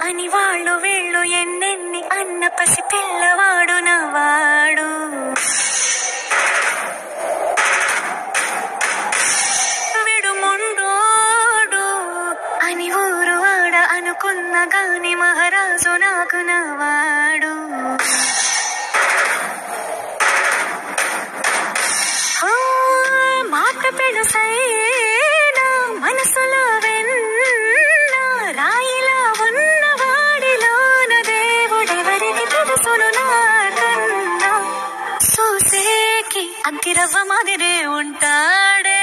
అని వాళ్ళు వీళ్ళు ఎన్నెన్ని అన్న పసి పిల్లవాడు నవ్వాడు. విడుముండోడు అని ఊరు వాడ అనుకున్న గాని మహారాజు నాకు నవ్వాడు. మాట పెడుసైనా మనసులో వెన్న రాయిలా ఉన్నవాడిలోన దేవుడెవరికి తెలుసును నాకన్నా. చూసేకి అగ్గిరవ్వ మాదిరే ఉంటాడే.